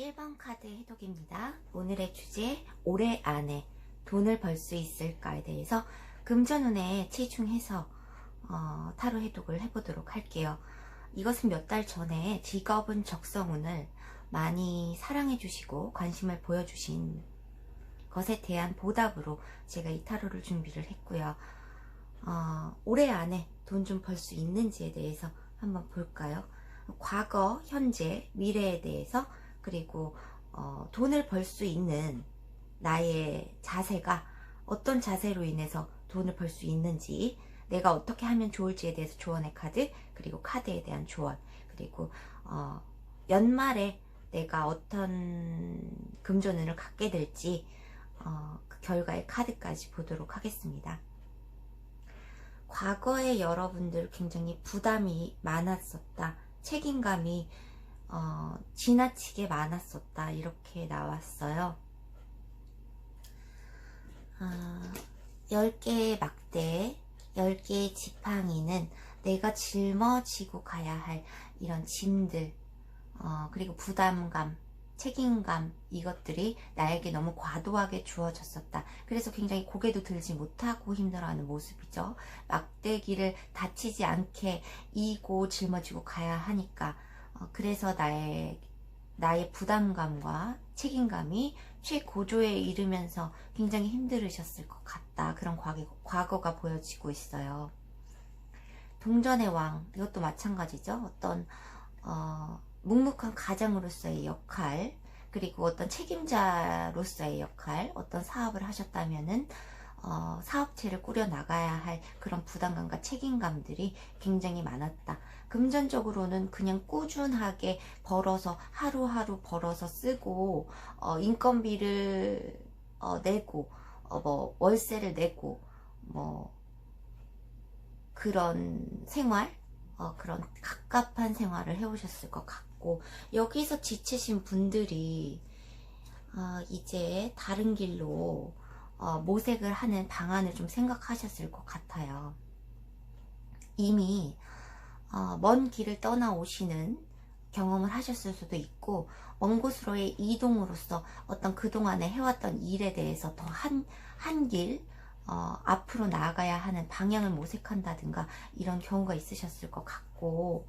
1번 카드 해독입니다. 오늘의 주제, 올해 안에 돈을 벌 수 있을까에 대해서 금전운에 치중해서 타로 해독을 해보도록 할게요. 이것은 몇 달 전에 직업은 적성운을 많이 사랑해 주시고 관심을 보여주신 것에 대한 보답으로 제가 이 타로를 준비를 했고요. 올해 안에 돈 좀 벌 수 있는지에 대해서 한번 볼까요? 과거, 현재, 미래에 대해서, 그리고 돈을 벌 수 있는 나의 자세가 어떤 자세로 인해서 돈을 벌 수 있는지, 내가 어떻게 하면 좋을지에 대해서 조언의 카드, 그리고 카드에 대한 조언, 그리고 연말에 내가 어떤 금전운을 갖게 될지 그 결과의 카드까지 보도록 하겠습니다. 과거에 여러분들 굉장히 부담이 많았었다, 책임감이 지나치게 많았었다, 이렇게 나왔어요. 10개의 막대, 10개의 지팡이는 내가 짊어지고 가야 할 이런 짐들, 그리고 부담감, 책임감, 이것들이 나에게 너무 과도하게 주어졌었다. 그래서 굉장히 고개도 들지 못하고 힘들어하는 모습이죠. 막대기를 다치지 않게 이고 짊어지고 가야 하니까, 그래서 나의 부담감과 책임감이 최고조에 이르면서 굉장히 힘들으셨을 것 같다. 그런 과거가 보여지고 있어요. 동전의 왕, 이것도 마찬가지죠. 어떤 묵묵한 가장으로서의 역할, 그리고 어떤 책임자로서의 역할, 어떤 사업을 하셨다면은 사업체를 꾸려 나가야 할 그런 부담감과 책임감들이 굉장히 많았다. 금전적으로는 그냥 꾸준하게 벌어서 하루하루 벌어서 쓰고 인건비를 내고 뭐 월세를 내고 뭐 그런 생활, 그런 갑갑한 생활을 해오셨을 것 같고, 여기서 지치신 분들이 이제 다른 길로 모색을 하는 방안을 좀 생각하셨을 것 같아요. 이미 먼 길을 떠나오시는 경험을 하셨을 수도 있고, 먼 곳으로의 이동으로서 어떤 그동안에 해왔던 일에 대해서 더 한 길 앞으로 나아가야 하는 방향을 모색한다든가 이런 경우가 있으셨을 것 같고,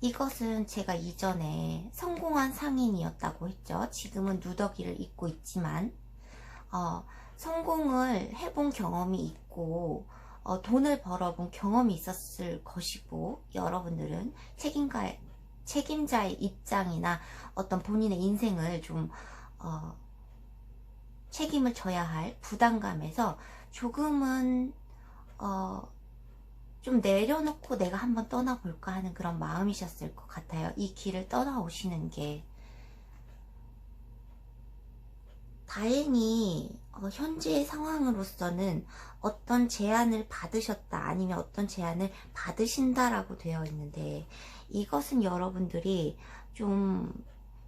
이것은 제가 이전에 성공한 상인이었다고 했죠. 지금은 누더기를 입고 있지만 성공을 해본 경험이 있고 돈을 벌어본 경험이 있었을 것이고, 여러분들은 책임자의 입장이나 어떤 본인의 인생을 좀 책임을 져야 할 부담감에서 조금은 좀 내려놓고 내가 한번 떠나볼까 하는 그런 마음이셨을 것 같아요. 이 길을 떠나오시는 게. 다행히 현재의 상황으로서는 어떤 제안을 받으셨다, 아니면 어떤 제안을 받으신다라고 되어 있는데, 이것은 여러분들이 좀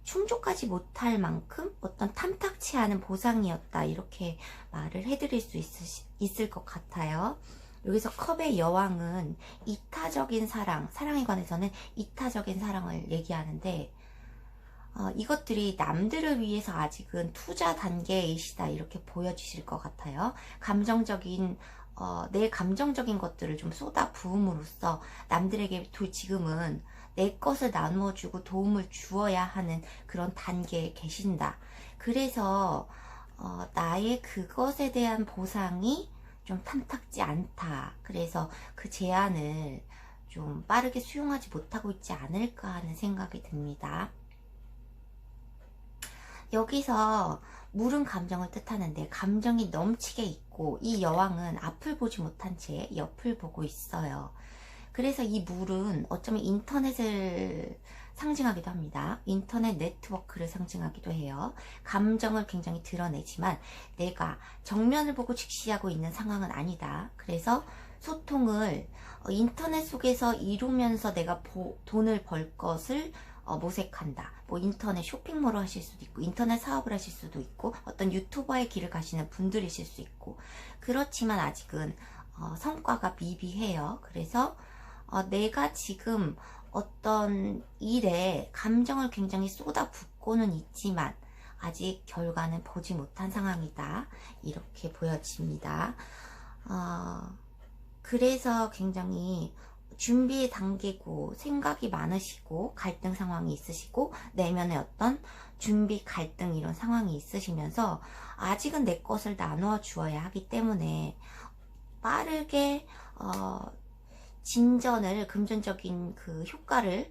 충족하지 못할 만큼 어떤 탐탁치 않은 보상이었다, 이렇게 말을 해드릴 수 있을 것 같아요. 여기서 컵의 여왕은 이타적인 사랑에 관해서는 이타적인 사랑을 얘기하는데, 이것들이 남들을 위해서 아직은 투자 단계이시다, 이렇게 보여지실 것 같아요. 내 감정적인 것들을 좀 쏟아 부음으로써 남들에게 지금은 내 것을 나누어주고 도움을 주어야 하는 그런 단계에 계신다. 그래서 나의 그것에 대한 보상이 좀 탐탁지 않다. 그래서 그 제안을 좀 빠르게 수용하지 못하고 있지 않을까 하는 생각이 듭니다. 여기서 물은 감정을 뜻하는데, 감정이 넘치게 있고, 이 여왕은 앞을 보지 못한 채 옆을 보고 있어요. 그래서 이 물은 어쩌면 인터넷을 상징하기도 합니다. 인터넷 네트워크를 상징하기도 해요. 감정을 굉장히 드러내지만 내가 정면을 보고 직시하고 있는 상황은 아니다. 그래서 소통을 인터넷 속에서 이루면서 내가 돈을 벌 것을 모색한다. 뭐 인터넷 쇼핑몰을 하실 수도 있고, 인터넷 사업을 하실 수도 있고, 어떤 유튜버의 길을 가시는 분들이실 수 있고, 그렇지만 아직은 성과가 미비해요. 그래서 내가 지금 어떤 일에 감정을 굉장히 쏟아붓고는 있지만 아직 결과는 보지 못한 상황이다, 이렇게 보여집니다. 그래서 굉장히 준비 단계고, 생각이 많으시고, 갈등 상황이 있으시고, 내면의 어떤 준비 갈등 이런 상황이 있으시면서 아직은 내 것을 나누어 주어야 하기 때문에 빠르게 진전을, 금전적인 그 효과를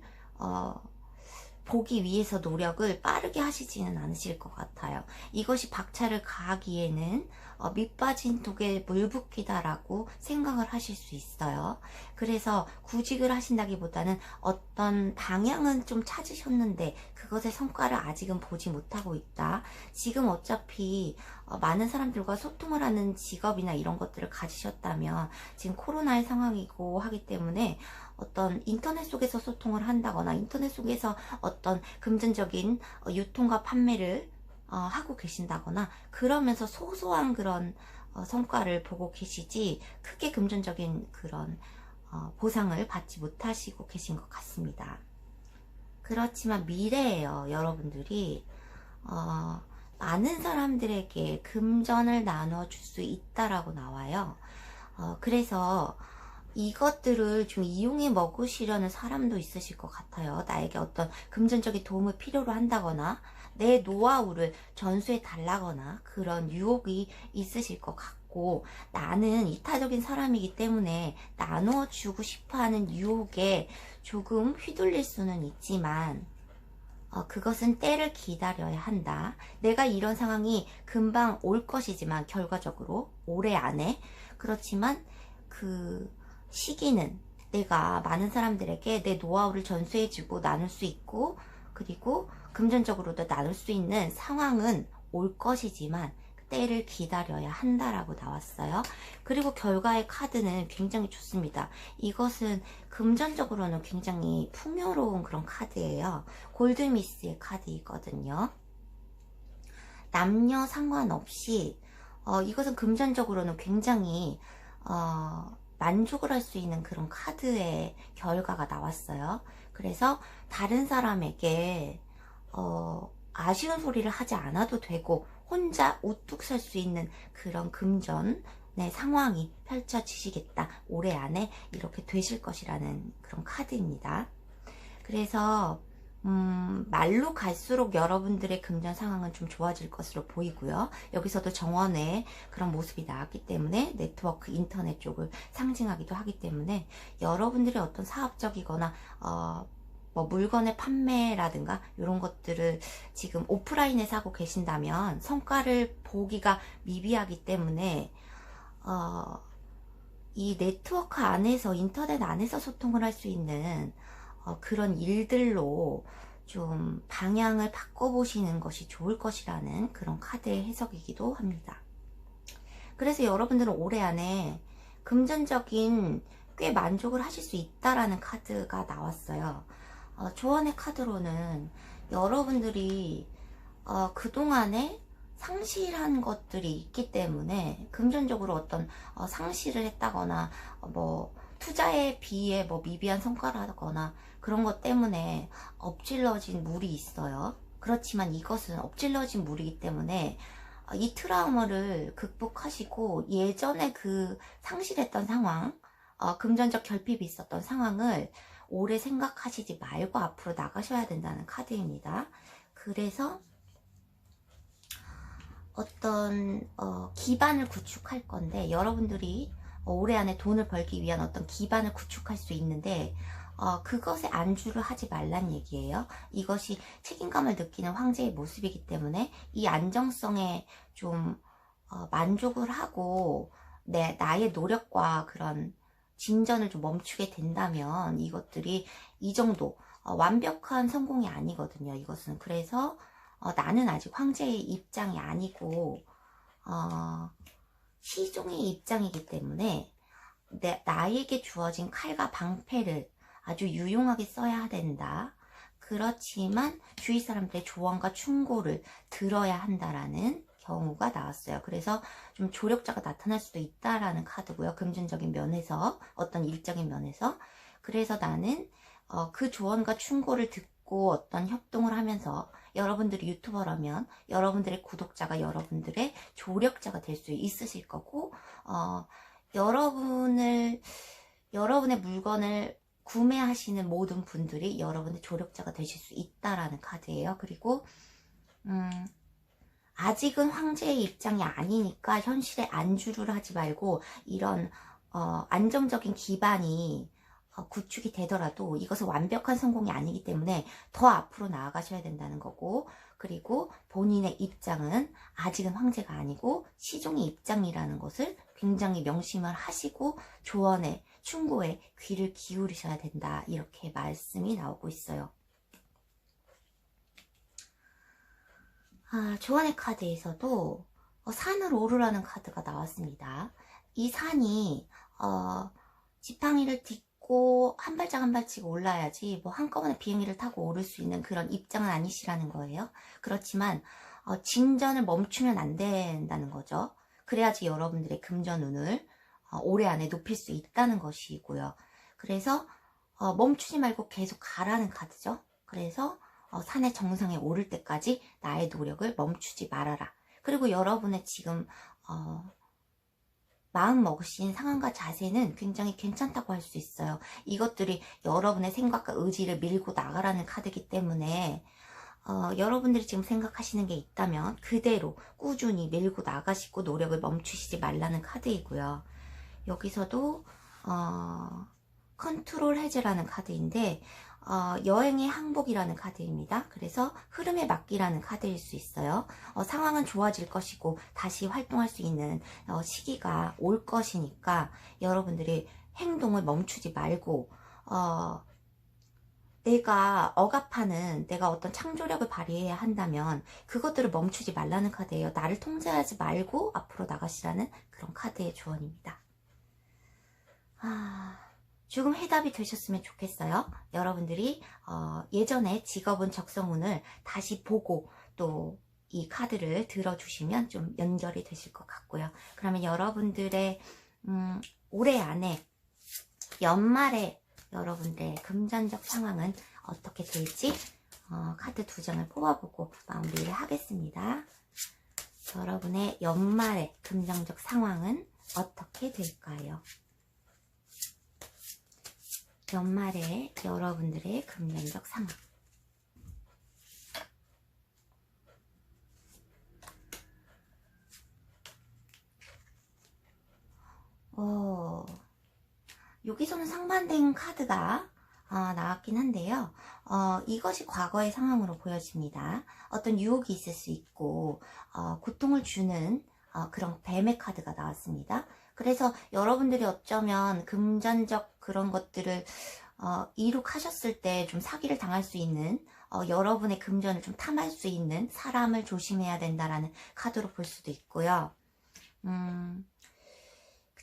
보기 위해서 노력을 빠르게 하시지는 않으실 것 같아요. 이것이 박차를 가하기에는 밑 빠진 독에 물 붓기다 라고 생각을 하실 수 있어요. 그래서 구직을 하신다기보다는 어떤 방향은 좀 찾으셨는데 그것의 성과를 아직은 보지 못하고 있다. 지금 어차피 많은 사람들과 소통을 하는 직업이나 이런 것들을 가지셨다면 지금 코로나의 상황이고 하기 때문에 어떤 인터넷 속에서 소통을 한다거나 인터넷 속에서 어떤 금전적인 유통과 판매를 하고 계신다거나, 그러면서 소소한 그런 성과를 보고 계시지 크게 금전적인 그런 보상을 받지 못하시고 계신 것 같습니다. 그렇지만 미래에요, 여러분들이 많은 사람들에게 금전을 나눠줄 수 있다라고 나와요. 그래서 이것들을 좀 이용해 먹으시려는 사람도 있으실 것 같아요. 나에게 어떤 금전적인 도움을 필요로 한다거나 내 노하우를 전수해 달라거나 그런 유혹이 있으실 것 같고, 나는 이타적인 사람이기 때문에 나눠 주고 싶어하는 유혹에 조금 휘둘릴 수는 있지만 그것은 때를 기다려야 한다. 내가 이런 상황이 금방 올 것이지만 결과적으로 올해 안에, 그렇지만 그 시기는 내가 많은 사람들에게 내 노하우를 전수해주고 나눌 수 있고, 그리고 금전적으로도 나눌 수 있는 상황은 올 것이지만 때를 기다려야 한다라고 나왔어요. 그리고 결과의 카드는 굉장히 좋습니다. 이것은 금전적으로는 굉장히 풍요로운 그런 카드예요. 골드미스의 카드이거든요. 남녀 상관없이 이것은 금전적으로는 굉장히 만족을 할 수 있는 그런 카드의 결과가 나왔어요. 그래서 다른 사람에게 아쉬운 소리를 하지 않아도 되고 혼자 우뚝 설 수 있는 그런 금전의 상황이 펼쳐지시겠다. 올해 안에 이렇게 되실 것이라는 그런 카드입니다. 그래서 말로 갈수록 여러분들의 금전 상황은 좀 좋아질 것으로 보이고요. 여기서도 정원의 그런 모습이 나왔기 때문에 네트워크, 인터넷 쪽을 상징하기도 하기 때문에 여러분들의 어떤 사업적이거나 뭐 물건의 판매라든가 이런 것들을 지금 오프라인에서 하고 계신다면 성과를 보기가 미비하기 때문에 이 네트워크 안에서, 인터넷 안에서 소통을 할 수 있는 그런 일들로 좀 방향을 바꿔보시는 것이 좋을 것이라는 그런 카드의 해석이기도 합니다. 그래서 여러분들은 올해 안에 금전적인 꽤 만족을 하실 수 있다라는 카드가 나왔어요. 조언의 카드로는 여러분들이 그동안에 상실한 것들이 있기 때문에 금전적으로 어떤 상실을 했다거나 뭐 투자에 비해 뭐 미비한 성과를 하거나 그런 것 때문에 엎질러진 물이 있어요. 그렇지만 이것은 엎질러진 물이기 때문에 이 트라우마를 극복하시고 예전에 그 상실했던 상황, 금전적 결핍이 있었던 상황을 오래 생각하시지 말고 앞으로 나가셔야 된다는 카드입니다. 그래서 어떤 기반을 구축할 건데 여러분들이 올해 안에 돈을 벌기 위한 어떤 기반을 구축할 수 있는데 그것에 안주를 하지 말란 얘기예요. 이것이 책임감을 느끼는 황제의 모습이기 때문에 이 안정성에 좀 만족을 하고 나의 노력과 그런 진전을 좀 멈추게 된다면 이것들이 이 정도 완벽한 성공이 아니거든요. 이것은 그래서 나는 아직 황제의 입장이 아니고 시종의 입장이기 때문에 나에게 주어진 칼과 방패를 아주 유용하게 써야 된다. 그렇지만 주위 사람들의 조언과 충고를 들어야 한다라는 경우가 나왔어요. 그래서 좀 조력자가 나타날 수도 있다라는 카드고요. 금전적인 면에서, 어떤 일적인 면에서. 그래서 나는 그 조언과 충고를 듣고 어떤 협동을 하면서 여러분들이 유튜버라면 여러분들의 구독자가 여러분들의 조력자가 될 수 있으실 거고 여러분의 물건을 구매하시는 모든 분들이 여러분의 조력자가 되실 수 있다라는 카드예요. 그리고 아직은 황제의 입장이 아니니까 현실에 안주를 하지 말고 이런 안정적인 기반이 구축이 되더라도 이것은 완벽한 성공이 아니기 때문에 더 앞으로 나아가셔야 된다는 거고, 그리고 본인의 입장은 아직은 황제가 아니고 시종의 입장이라는 것을 굉장히 명심을 하시고 조언에, 충고에 귀를 기울이셔야 된다, 이렇게 말씀이 나오고 있어요. 조언의 카드에서도 산을 오르라는 카드가 나왔습니다. 이 산이 지팡이를 딛고 한 발짝 한 발씩 올라야지 뭐 한꺼번에 비행기를 타고 오를 수 있는 그런 입장은 아니시라는 거예요. 그렇지만 진전을 멈추면 안 된다는 거죠. 그래야지 여러분들의 금전운을 올해 안에 높일 수 있다는 것이고요. 그래서 멈추지 말고 계속 가라는 카드죠. 그래서 산의 정상에 오를 때까지 나의 노력을 멈추지 말아라. 그리고 여러분의 지금 마음 먹으신 상황과 자세는 굉장히 괜찮다고 할 수 있어요. 이것들이 여러분의 생각과 의지를 밀고 나가라는 카드이기 때문에 여러분들이 지금 생각하시는 게 있다면 그대로 꾸준히 밀고 나가시고 노력을 멈추시지 말라는 카드이고요. 여기서도 컨트롤 해제라는 카드인데 여행의 항복이라는 카드입니다. 그래서 흐름에 맡기라는 카드일 수 있어요. 상황은 좋아질 것이고 다시 활동할 수 있는 시기가 올 것이니까 여러분들이 행동을 멈추지 말고 내가 억압하는, 내가 어떤 창조력을 발휘해야 한다면 그것들을 멈추지 말라는 카드예요. 나를 통제하지 말고 앞으로 나가시라는 그런 카드의 조언입니다. 조금 해답이 되셨으면 좋겠어요. 여러분들이 예전에 직업운 적성운을 다시 보고 또 이 카드를 들어주시면 좀 연결이 되실 것 같고요. 그러면 여러분들의 올해 안에 연말에 여러분들의 금전적 상황은 어떻게 될지 카드 2장을 뽑아보고 마무리를 하겠습니다. 여러분의 연말의 금전적 상황은 어떻게 될까요? 연말에 여러분들의 금전적 상황. 여기서는 상반된 카드가 나왔긴 한데요. 이것이 과거의 상황으로 보여집니다. 어떤 유혹이 있을 수 있고 고통을 주는 그런 뱀의 카드가 나왔습니다. 그래서 여러분들이 어쩌면 금전적 그런 것들을 이룩하셨을 때 좀 사기를 당할 수 있는 여러분의 금전을 좀 탐할 수 있는 사람을 조심해야 된다라는 카드로 볼 수도 있고요.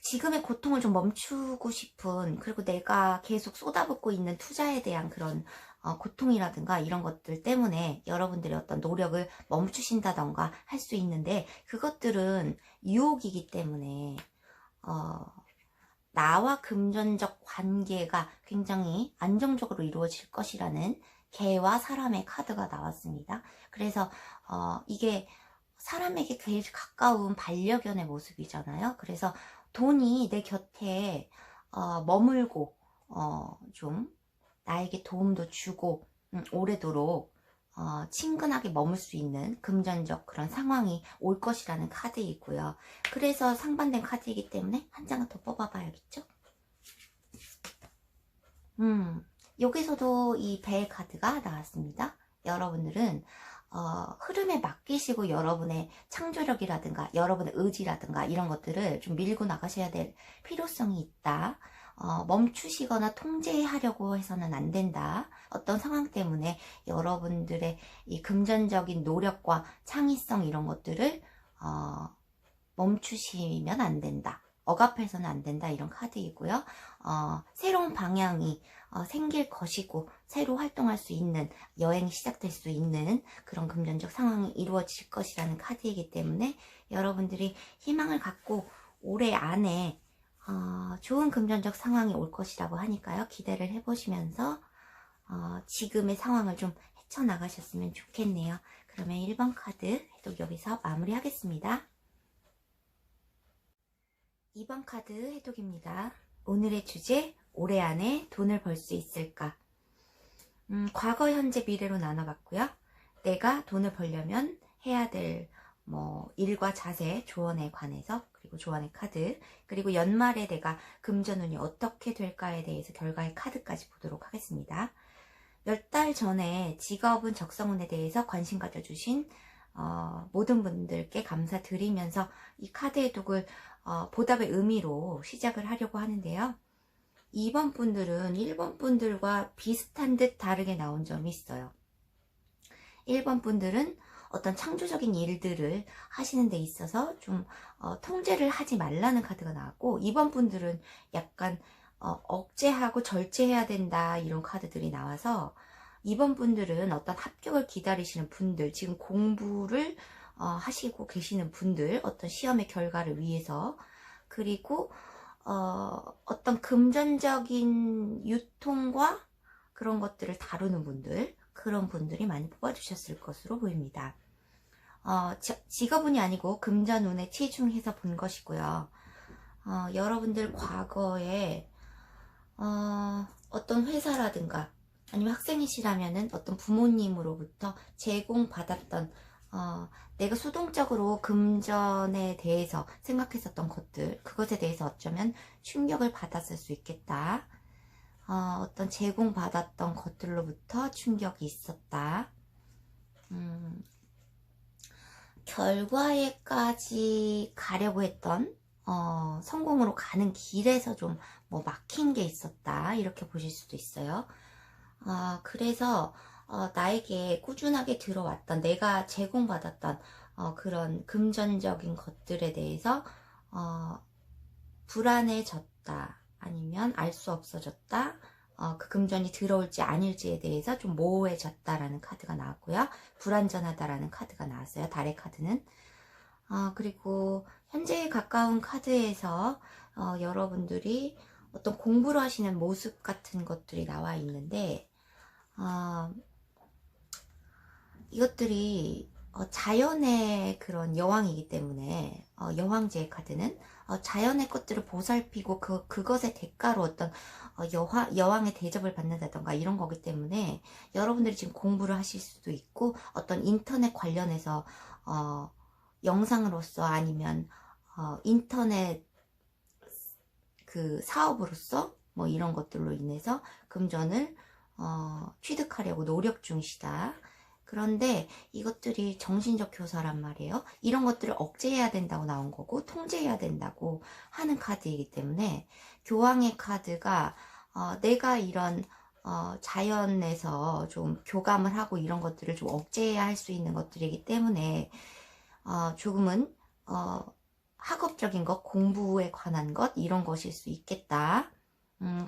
지금의 고통을 좀 멈추고 싶은, 그리고 내가 계속 쏟아붓고 있는 투자에 대한 그런 고통이라든가 이런 것들 때문에 여러분들의 어떤 노력을 멈추신다던가 할 수 있는데, 그것들은 유혹이기 때문에 나와 금전적 관계가 굉장히 안정적으로 이루어질 것이라는 개와 사람의 카드가 나왔습니다. 그래서 이게 사람에게 제일 가까운 반려견의 모습이잖아요. 그래서 돈이 내 곁에 머물고 좀 나에게 도움도 주고 오래도록 친근하게 머물 수 있는 금전적 그런 상황이 올 것이라는 카드이고요. 그래서 상반된 카드이기 때문에 한 장을 더 뽑아봐야겠죠? 여기서도 이 배의 카드가 나왔습니다. 여러분들은 흐름에 맡기시고 여러분의 창조력이라든가 여러분의 의지라든가 이런 것들을 좀 밀고 나가셔야 될 필요성이 있다. 멈추시거나 통제하려고 해서는 안 된다. 어떤 상황 때문에 여러분들의 이 금전적인 노력과 창의성 이런 것들을 멈추시면 안 된다. 억압해서는 안 된다. 이런 카드이고요. 새로운 방향이 생길 것이고 새로 활동할 수 있는, 여행이 시작될 수 있는 그런 금전적 상황이 이루어질 것이라는 카드이기 때문에 여러분들이 희망을 갖고 올해 안에 좋은 금전적 상황이 올 것이라고 하니까요. 기대를 해보시면서 지금의 상황을 좀 헤쳐나가셨으면 좋겠네요. 그러면 1번 카드 해독 여기서 마무리하겠습니다. 2번 카드 해독입니다. 오늘의 주제, 올해 안에 돈을 벌 수 있을까? 과거, 현재, 미래로 나눠봤고요. 내가 돈을 벌려면 해야 될 일과 자세, 조언에 관해서, 그리고 조언의 카드, 그리고 연말에 내가 금전운이 어떻게 될까에 대해서 결과의 카드까지 보도록 하겠습니다. 몇 달 전에 직업운 적성운에 대해서 관심 가져주신 모든 분들께 감사드리면서 이 카드 해독을 보답의 의미로 시작을 하려고 하는데요. 2번 분들은 1번 분들과 비슷한 듯 다르게 나온 점이 있어요. 1번 분들은 어떤 창조적인 일들을 하시는 데 있어서 좀 통제를 하지 말라는 카드가 나왔고, 2번 분들은 약간 억제하고 절제해야 된다 이런 카드들이 나와서 2번 분들은 어떤 합격을 기다리시는 분들, 지금 공부를 하시고 계시는 분들, 어떤 시험의 결과를 위해서, 그리고 어떤 금전적인 유통과 그런 것들을 다루는 분들, 그런 분들이 많이 뽑아주셨을 것으로 보입니다. 직업운이 아니고 금전운에 치중해서 본 것이고요. 여러분들 과거에 어떤 회사라든가 아니면 학생이시라면은 어떤 부모님으로부터 제공받았던 내가 수동적으로 금전에 대해서 생각했었던 것들, 그것에 대해서 어쩌면 충격을 받았을 수 있겠다. 어떤 제공받았던 것들로부터 충격이 있었다. 결과에까지 가려고 했던 성공으로 가는 길에서 좀 막힌 게 있었다, 이렇게 보실 수도 있어요. 그래서 나에게 꾸준하게 들어왔던, 내가 제공받았던 그런 금전적인 것들에 대해서 불안해졌다, 아니면 알 수 없어졌다, 그 금전이 들어올지 아닐지에 대해서 좀 모호해졌다라는 카드가 나왔고요. 불안전하다라는 카드가 나왔어요. 달의 카드는. 그리고 현재에 가까운 카드에서 여러분들이 어떤 공부를 하시는 모습 같은 것들이 나와 있는데 이것들이 자연의 그런 여왕이기 때문에 여왕제의 카드는 자연의 것들을 보살피고 그것의 대가로 어떤 여왕의 대접을 받는다던가 이런 거기 때문에 여러분들이 지금 공부를 하실 수도 있고 어떤 인터넷 관련해서 영상으로서 아니면 인터넷 그 사업으로서 뭐 이런 것들로 인해서 금전을 취득하려고 노력 중이시다. 그런데 이것들이 정신적 교사란 말이에요. 이런 것들을 억제해야 된다고 나온 거고 통제해야 된다고 하는 카드이기 때문에 교황의 카드가 내가 이런 자연에서 좀 교감을 하고 이런 것들을 좀 억제해야 할 수 있는 것들이기 때문에 조금은 학업적인 것, 공부에 관한 것 이런 것일 수 있겠다.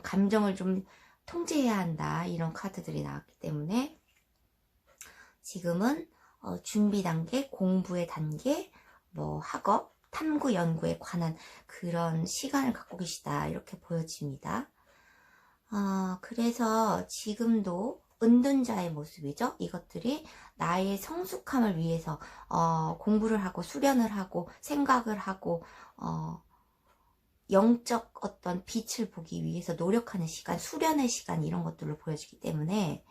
감정을 좀 통제해야 한다. 이런 카드들이 나왔기 때문에 지금은 준비 단계, 공부의 단계, 뭐 학업, 탐구, 연구에 관한 그런 시간을 갖고 계시다. 이렇게 보여집니다. 그래서 지금도 은둔자의 모습이죠. 이것들이 나의 성숙함을 위해서 공부를 하고 수련을 하고 생각을 하고 영적 어떤 빛을 보기 위해서 노력하는 시간, 수련의 시간 이런 것들로 보여지기 때문에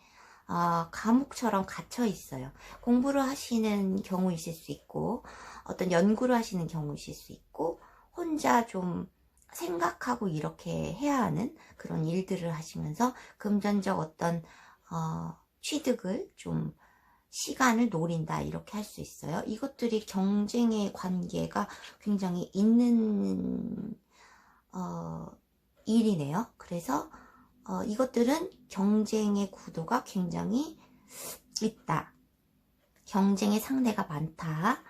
감옥처럼 갇혀 있어요. 공부를 하시는 경우이실 수 있고 어떤 연구를 하시는 경우이실 수 있고 혼자 좀 생각하고 이렇게 해야 하는 그런 일들을 하시면서 금전적 어떤 취득을 좀 시간을 노린다 이렇게 할 수 있어요. 이것들이 경쟁의 관계가 굉장히 있는 일이네요. 그래서 이것들은 경쟁의 구도가 굉장히 있다. 경쟁의 상대가 많다.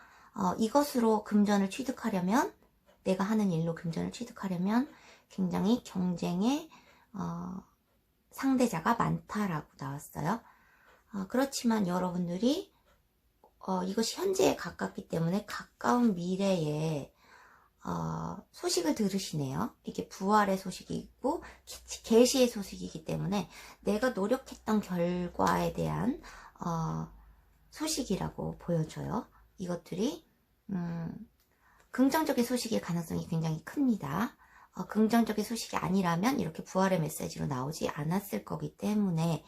이것으로 금전을 취득하려면 내가 하는 일로 금전을 취득하려면 굉장히 경쟁의 상대자가 많다라고 나왔어요. 그렇지만 여러분들이 이것이 현재에 가깝기 때문에 가까운 미래에 소식을 들으시네요. 이게 부활의 소식이 있고 계시의 소식이기 때문에 내가 노력했던 결과에 대한 소식이라고 보여줘요. 이것들이 긍정적인 소식일 가능성이 굉장히 큽니다. 긍정적인 소식이 아니라면 이렇게 부활의 메시지로 나오지 않았을 거기 때문에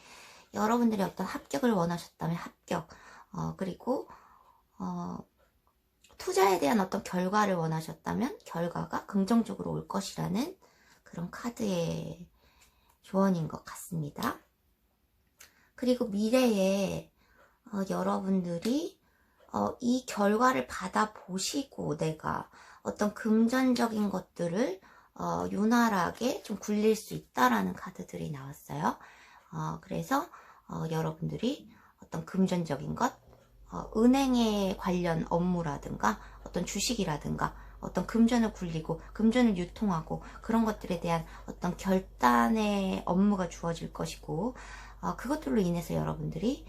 여러분들이 어떤 합격을 원하셨다면 합격, 그리고 투자에 대한 어떤 결과를 원하셨다면 결과가 긍정적으로 올 것이라는 그런 카드의 조언인 것 같습니다. 그리고 미래에 여러분들이 이 결과를 받아보시고 내가 어떤 금전적인 것들을 유난하게 좀 굴릴 수 있다라는 카드들이 나왔어요. 그래서 여러분들이 어떤 금전적인 것, 은행에 관련 업무라든가 어떤 주식이라든가 어떤 금전을 굴리고 금전을 유통하고 그런 것들에 대한 어떤 결단의 업무가 주어질 것이고 그것들로 인해서 여러분들이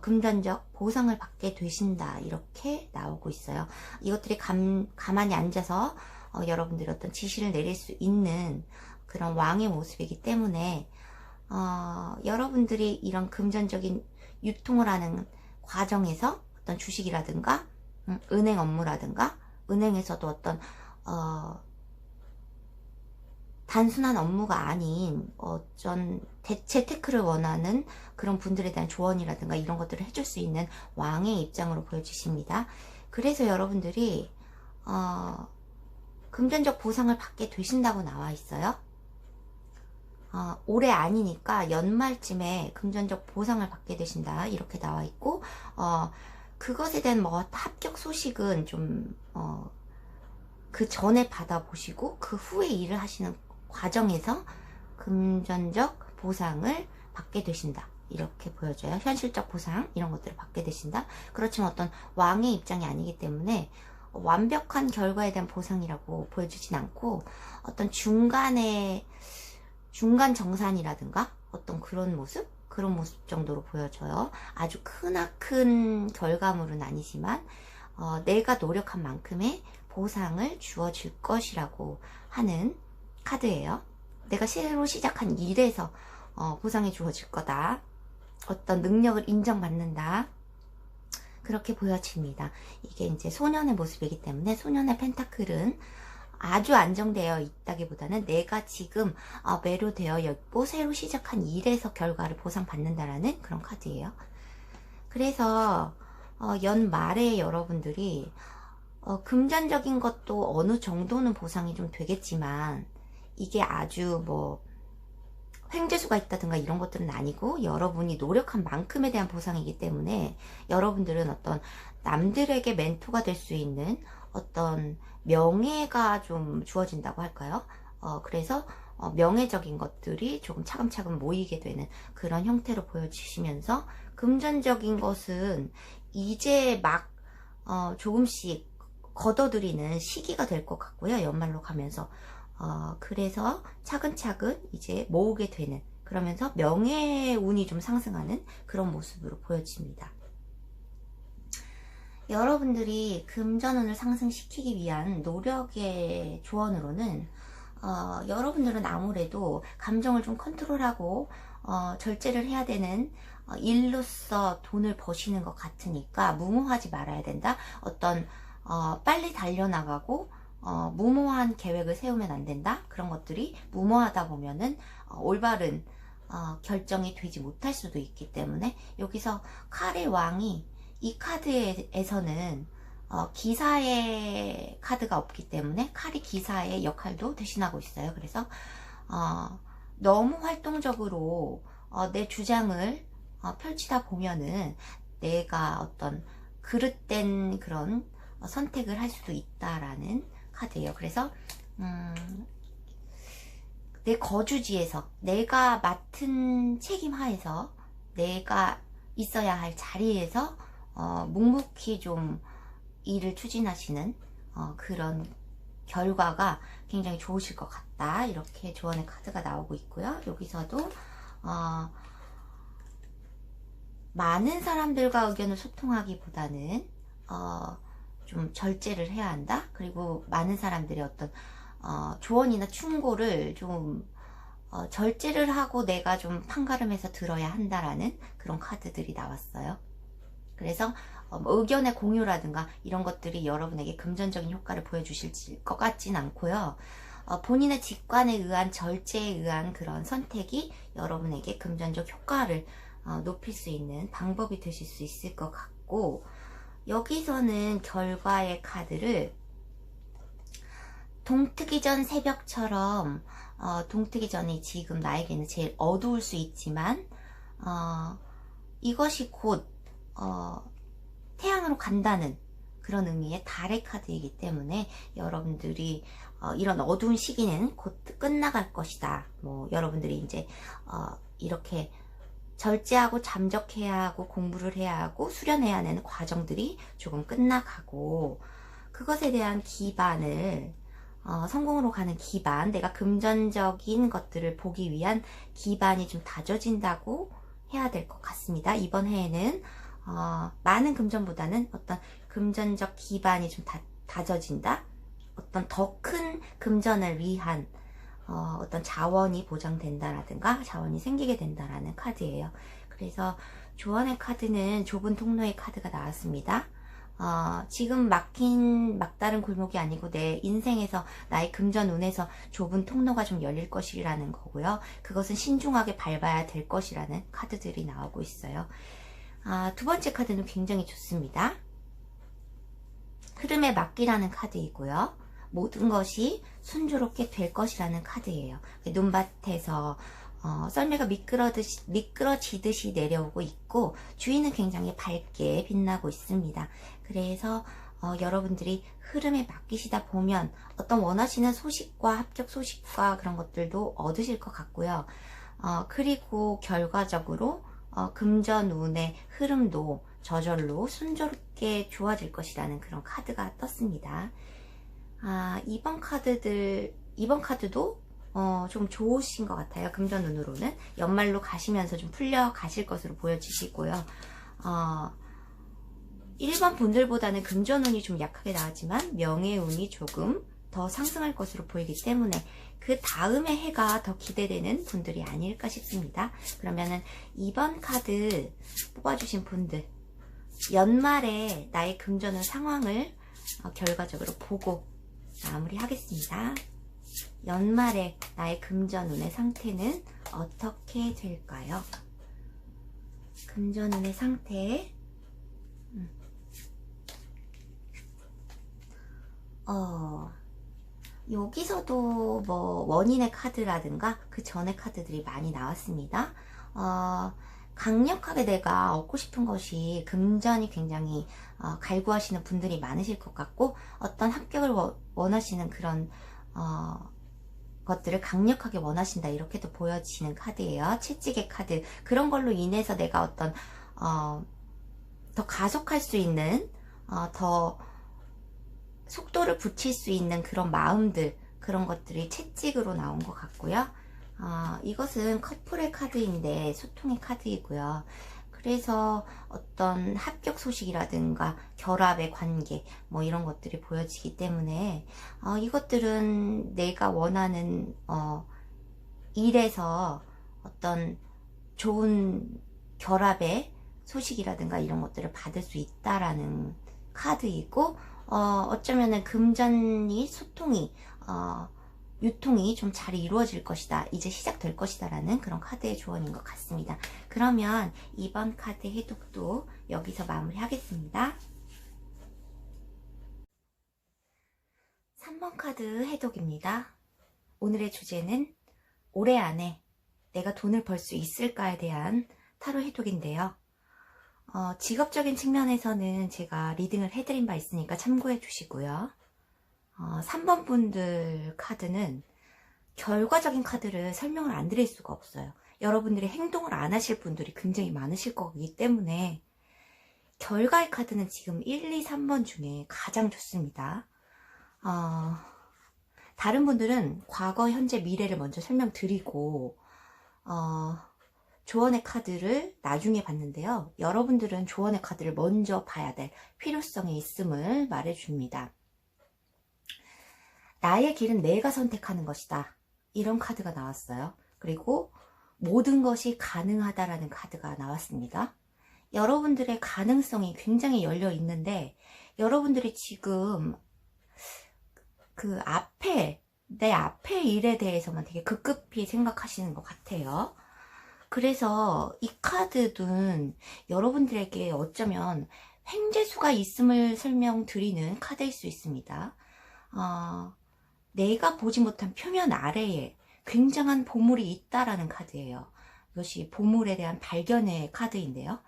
금전적 보상을 받게 되신다 이렇게 나오고 있어요. 이것들이 가만히 앉아서 여러분들이 어떤 지시를 내릴 수 있는 그런 왕의 모습이기 때문에 여러분들이 이런 금전적인 유통을 하는 과정에서 어떤 주식이라든가 은행 업무라든가 은행에서도 어떤 단순한 업무가 아닌 어떤 재테크를 원하는 그런 분들에 대한 조언이라든가 이런 것들을 해줄 수 있는 왕의 입장으로 보여주십니다. 그래서 여러분들이 금전적 보상을 받게 되신다고 나와 있어요. 올해 아니니까 연말쯤에 금전적 보상을 받게 되신다 이렇게 나와 있고 그것에 대한 뭐 합격 소식은 좀 그 전에 받아보시고 그 후에 일을 하시는 과정에서 금전적 보상을 받게 되신다 이렇게 보여져요. 현실적 보상 이런 것들을 받게 되신다. 그렇지만 어떤 왕의 입장이 아니기 때문에 완벽한 결과에 대한 보상이라고 보여주진 않고 어떤 중간 정산이라든가 어떤 그런 모습 정도로 보여져요. 아주 크나큰 결과물은 아니지만 내가 노력한 만큼의 보상을 주어질 것이라고 하는 카드예요. 내가 새로 시작한 일에서 보상이 주어질 거다. 어떤 능력을 인정받는다. 그렇게 보여집니다. 이게 이제 소년의 모습이기 때문에 소년의 펜타클은 아주 안정되어 있다기보다는 내가 지금 매료되어 있고 새로 시작한 일에서 결과를 보상받는다라는 그런 카드예요. 그래서 연말에 여러분들이 금전적인 것도 어느 정도는 보상이 좀 되겠지만 이게 아주 뭐 횡재수가 있다든가 이런 것들은 아니고 여러분이 노력한 만큼에 대한 보상이기 때문에 여러분들은 어떤 남들에게 멘토가 될 수 있는 어떤 명예가 좀 주어진다고 할까요? 그래서 명예적인 것들이 조금 차근차근 모이게 되는 그런 형태로 보여지시면서 금전적인 것은 이제 막 조금씩 걷어들이는 시기가 될 것 같고요. 연말로 가면서 그래서 차근차근 이제 모으게 되는, 그러면서 명예운이 좀 상승하는 그런 모습으로 보여집니다. 여러분들이 금전운을 상승시키기 위한 노력의 조언으로는 여러분들은 아무래도 감정을 좀 컨트롤하고 절제를 해야 되는 일로서 돈을 버시는 것 같으니까 무모하지 말아야 된다. 어떤 빨리 달려나가고 무모한 계획을 세우면 안 된다. 그런 것들이 무모하다 보면은 올바른 결정이 되지 못할 수도 있기 때문에 여기서 칼의 왕이 이 카드에서는 기사의 카드가 없기 때문에 칼이 기사의 역할도 대신하고 있어요. 그래서 너무 활동적으로 내 주장을 펼치다 보면은 내가 어떤 그릇된 그런 선택을 할 수도 있다라는 카드예요. 그래서 내 거주지에서 내가 맡은 책임 하에서 내가 있어야 할 자리에서 묵묵히 좀 일을 추진하시는 그런 결과가 굉장히 좋으실 것 같다. 이렇게 조언의 카드가 나오고 있고요. 여기서도 많은 사람들과 의견을 소통하기보다는 좀 절제를 해야 한다. 그리고 많은 사람들의 어떤 조언이나 충고를 좀 절제를 하고 내가 좀 판가름해서 들어야 한다라는 그런 카드들이 나왔어요. 그래서 의견의 공유라든가 이런 것들이 여러분에게 금전적인 효과를 보여주실 것 같진 않고요. 본인의 직관에 의한 절제에 의한 그런 선택이 여러분에게 금전적 효과를 높일 수 있는 방법이 되실 수 있을 것 같고, 여기서는 결과의 카드를 동트기 전 새벽처럼 동트기 전이 지금 나에게는 제일 어두울 수 있지만 이것이 곧 태양으로 간다는 그런 의미의 달의 카드이기 때문에 여러분들이 이런 어두운 시기는 곧 끝나갈 것이다. 뭐 여러분들이 이제 이렇게 절제하고 잠적해야 하고 공부를 해야 하고 수련해야 하는 과정들이 조금 끝나가고, 그것에 대한 기반을 성공으로 가는 기반, 내가 금전적인 것들을 보기 위한 기반이 좀 다져진다고 해야 될 것 같습니다. 이번 해에는 많은 금전보다는 어떤 금전적 기반이 좀 다져진다, 어떤 더 큰 금전을 위한 어떤 자원이 보장된다라든가 자원이 생기게 된다라는 카드예요. 그래서 조언의 카드는 좁은 통로의 카드가 나왔습니다. 지금 막다른 골목이 아니고 내 인생에서 나의 금전운에서 좁은 통로가 좀 열릴 것이라는 거고요. 그것은 신중하게 밟아야 될 것이라는 카드들이 나오고 있어요. 두 번째 카드는 굉장히 좋습니다. 흐름에 맡기라는 카드이고요. 모든 것이 순조롭게 될 것이라는 카드예요. 눈밭에서 썰매가 미끄러지듯이 내려오고 있고 주위는 굉장히 밝게 빛나고 있습니다. 그래서 여러분들이 흐름에 맡기시다 보면 어떤 원하시는 소식과 합격 소식과 그런 것들도 얻으실 것 같고요. 그리고 결과적으로 금전운의 흐름도 저절로 순조롭게 좋아질 것이라는 그런 카드가 떴습니다. 이번 카드도 좀 좋으신 것 같아요. 금전운으로는 연말로 가시면서 좀 풀려 가실 것으로 보여지시고요. 1번 분들보다는 금전운이 좀 약하게 나왔지만 명예운이 조금 더 상승할 것으로 보이기 때문에 그 다음에 해가 더 기대되는 분들이 아닐까 싶습니다. 그러면은 2번 카드 뽑아주신 분들, 연말에 나의 금전운 상황을 결과적으로 보고 마무리하겠습니다. 연말에 나의 금전운의 상태는 어떻게 될까요? 금전운의 상태, 여기서도 뭐 원인의 카드라든가 그 전의 카드들이 많이 나왔습니다. 강력하게 내가 얻고 싶은 것이 금전이 굉장히 갈구하시는 분들이 많으실 것 같고, 어떤 합격을 원하시는 그런 것들을 강력하게 원하신다, 이렇게도 보여지는 카드예요. 채찍의 카드. 그런 걸로 인해서 내가 어떤 더 가속할 수 있는, 더 속도를 붙일 수 있는 그런 마음들, 그런 것들이 채찍으로 나온 것 같고요. 이것은 커플의 카드인데 소통의 카드이고요. 그래서 어떤 합격 소식이라든가 결합의 관계, 뭐 이런 것들이 보여지기 때문에 이것들은 내가 원하는 일에서 어떤 좋은 결합의 소식이라든가 이런 것들을 받을 수 있다라는 카드이고, 어쩌면은 금전이 소통이 유통이 좀 잘 이루어질 것이다, 이제 시작될 것이다 라는 그런 카드의 조언인 것 같습니다. 그러면 2번 카드 해독도 여기서 마무리 하겠습니다. 3번 카드 해독입니다. 오늘의 주제는 올해 안에 내가 돈을 벌 수 있을까에 대한 타로 해독인데요. 직업적인 측면에서는 제가 리딩을 해드린 바 있으니까 참고해 주시고요. 3번 분들 카드는 결과적인 카드를 설명을 안 드릴 수가 없어요. 여러분들이 행동을 안 하실 분들이 굉장히 많으실 거기 때문에 결과의 카드는 지금 1, 2, 3번 중에 가장 좋습니다. 다른 분들은 과거, 현재, 미래를 먼저 설명드리고 조언의 카드를 나중에 봤는데요. 여러분들은 조언의 카드를 먼저 봐야 될 필요성이 있음을 말해줍니다. 나의 길은 내가 선택하는 것이다, 이런 카드가 나왔어요. 그리고 모든 것이 가능하다라는 카드가 나왔습니다. 여러분들의 가능성이 굉장히 열려 있는데 여러분들이 지금 그 내 앞에 일에 대해서만 되게 급급히 생각하시는 것 같아요. 그래서 이 카드는 여러분들에게 어쩌면 횡재수가 있음을 설명드리는 카드일 수 있습니다. 내가 보지 못한 표면 아래에 굉장한 보물이 있다라는 카드예요. 이것이 보물에 대한 발견의 카드인데요.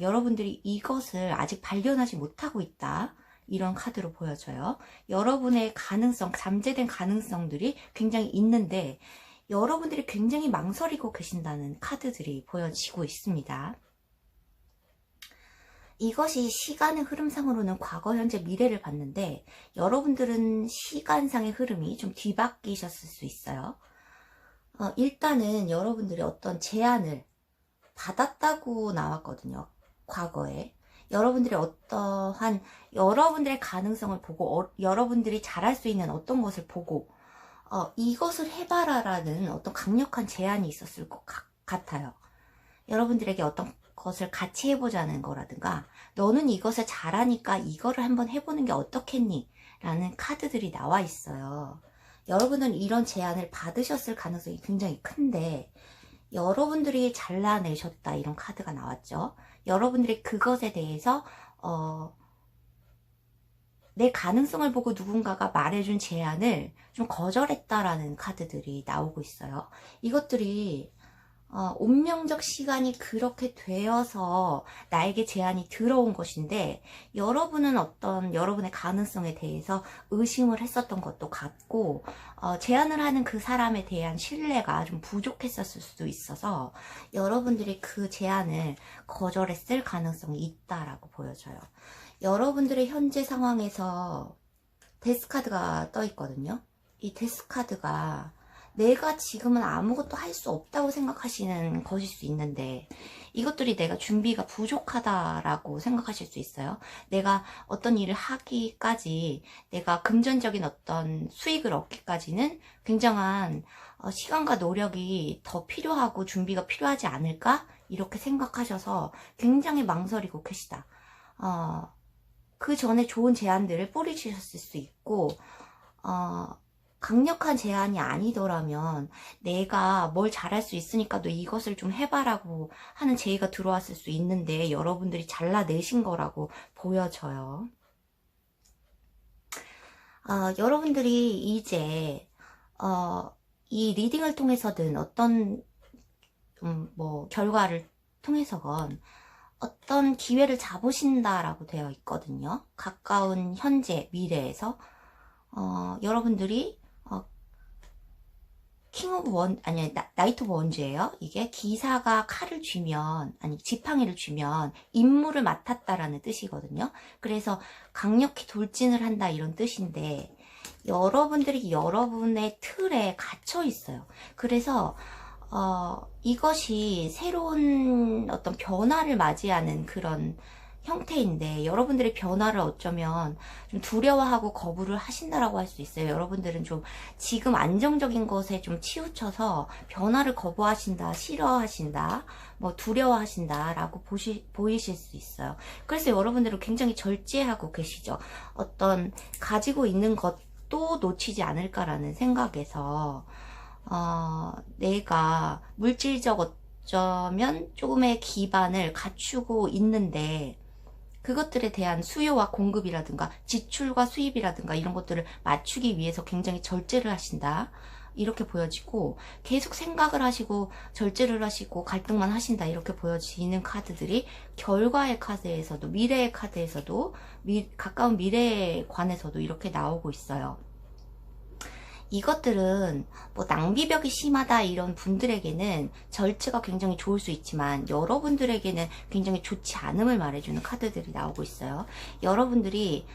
여러분들이 이것을 아직 발견하지 못하고 있다, 이런 카드로 보여져요. 여러분의 가능성, 잠재된 가능성들이 굉장히 있는데 여러분들이 굉장히 망설이고 계신다는 카드들이 보여지고 있습니다. 이것이 시간의 흐름상으로는 과거, 현재, 미래를 봤는데 여러분들은 시간상의 흐름이 좀 뒤바뀌셨을 수 있어요. 일단은 여러분들이 어떤 제안을 받았다고 나왔거든요. 과거에 여러분들이 어떠한 여러분들의 가능성을 보고 여러분들이 잘할 수 있는 어떤 것을 보고 이것을 해봐라 라는 어떤 강력한 제안이 있었을 것 같아요. 여러분들에게 어떤 것을 같이 해보자는 거라든가, 너는 이것을 잘하니까 이거를 한번 해보는 게 어떻겠니? 라는 카드들이 나와 있어요. 여러분은 이런 제안을 받으셨을 가능성이 굉장히 큰데 여러분들이 잘라내셨다, 이런 카드가 나왔죠. 여러분들이 그것에 대해서 내 가능성을 보고 누군가가 말해준 제안을 좀 거절했다라는 카드들이 나오고 있어요. 이것들이 운명적 시간이 그렇게 되어서 나에게 제안이 들어온 것인데 여러분은 어떤 여러분의 가능성에 대해서 의심을 했었던 것도 같고 제안을 하는 그 사람에 대한 신뢰가 좀 부족했었을 수도 있어서 여러분들이 그 제안을 거절했을 가능성이 있다라고 보여져요. 여러분들의 현재 상황에서 데스카드가 떠 있거든요. 이 데스카드가 내가 지금은 아무것도 할 수 없다고 생각하시는 것일 수 있는데, 이것들이 내가 준비가 부족하다라고 생각하실 수 있어요. 내가 어떤 일을 하기까지, 내가 금전적인 어떤 수익을 얻기까지는 굉장한 시간과 노력이 더 필요하고 준비가 필요하지 않을까? 이렇게 생각하셔서 굉장히 망설이고 계시다. 그 전에 좋은 제안들을 뿌리주셨을 수 있고, 강력한 제안이 아니더라면 내가 뭘 잘할 수 있으니까 너 이것을 좀 해봐라고 하는 제의가 들어왔을 수 있는데, 여러분들이 잘라내신 거라고 보여져요. 여러분들이 이제 이 리딩을 통해서든 어떤 결과를 통해서건 어떤 기회를 잡으신다라고 되어 있거든요. 가까운 현재, 미래에서 여러분들이 킹 오브 원, 아니, 나이트 오브 원즈예요. 이게 기사가 칼을 쥐면, 아니, 지팡이를 쥐면 임무를 맡았다라는 뜻이거든요. 그래서 강력히 돌진을 한다, 이런 뜻인데, 여러분들이 여러분의 틀에 갇혀 있어요. 그래서 이것이 새로운 어떤 변화를 맞이하는 그런 형태인데, 여러분들의 변화를 어쩌면 좀 두려워하고 거부를 하신다라고 할 수 있어요. 여러분들은 좀 지금 안정적인 것에 좀 치우쳐서 변화를 거부하신다, 싫어하신다, 두려워하신다라고 보이실 수 있어요. 그래서 여러분들은 굉장히 절제하고 계시죠. 어떤 가지고 있는 것도 놓치지 않을까라는 생각에서 내가 물질적 어쩌면 조금의 기반을 갖추고 있는데, 그것들에 대한 수요와 공급이라든가 지출과 수입이라든가 이런 것들을 맞추기 위해서 굉장히 절제를 하신다, 이렇게 보여지고, 계속 생각을 하시고 절제를 하시고 갈등만 하신다, 이렇게 보여지는 카드들이 결과의 카드에서도, 미래의 카드에서도, 가까운 미래에 관해서도 이렇게 나오고 있어요. 이것들은 낭비벽이 심하다 이런 분들에게는 절제가 굉장히 좋을 수 있지만, 여러분들에게는 굉장히 좋지 않음을 말해주는 카드들이 나오고 있어요. 여러분들이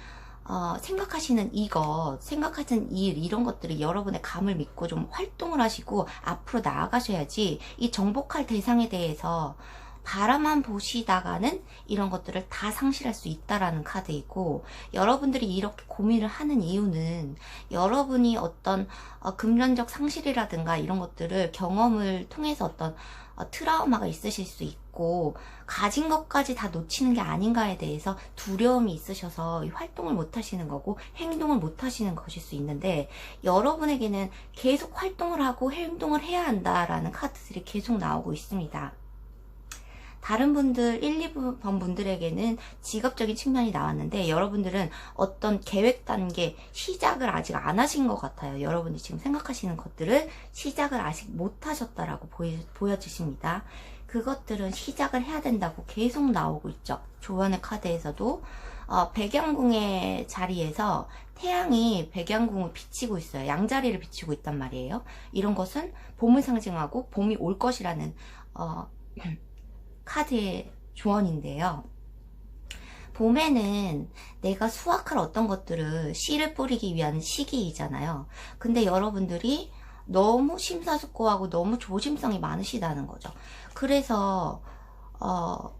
생각하시는 이것, 생각하시는 일, 이런 것들이 여러분의 감을 믿고 좀 활동을 하시고 앞으로 나아가셔야지, 이 정복할 대상에 대해서 바라만 보시다가는 이런 것들을 다 상실할 수 있다라는 카드이고, 여러분들이 이렇게 고민을 하는 이유는 여러분이 어떤 금전적 상실이라든가 이런 것들을 경험을 통해서 어떤 트라우마가 있으실 수 있고, 가진 것까지 다 놓치는 게 아닌가에 대해서 두려움이 있으셔서 활동을 못 하시는 거고 행동을 못 하시는 것일 수 있는데, 여러분에게는 계속 활동을 하고 행동을 해야 한다라는 카드들이 계속 나오고 있습니다. 다른 분들 1, 2번 분들에게는 직업적인 측면이 나왔는데, 여러분들은 어떤 계획 단계 시작을 아직 안 하신 것 같아요. 여러분이 지금 생각하시는 것들을 시작을 아직 못 하셨다라고 보여지십니다. 그것들은 시작을 해야 된다고 계속 나오고 있죠. 조언의 카드에서도 백양궁의 자리에서 태양이 백양궁을 비치고 있어요. 양자리를 비치고 있단 말이에요. 이런 것은 봄을 상징하고 봄이 올 것이라는 카드의 조언인데요. 봄에는 내가 수확할 어떤 것들을 씨를 뿌리기 위한 시기이잖아요. 근데 여러분들이 너무 심사숙고하고 너무 조심성이 많으시다는 거죠. 그래서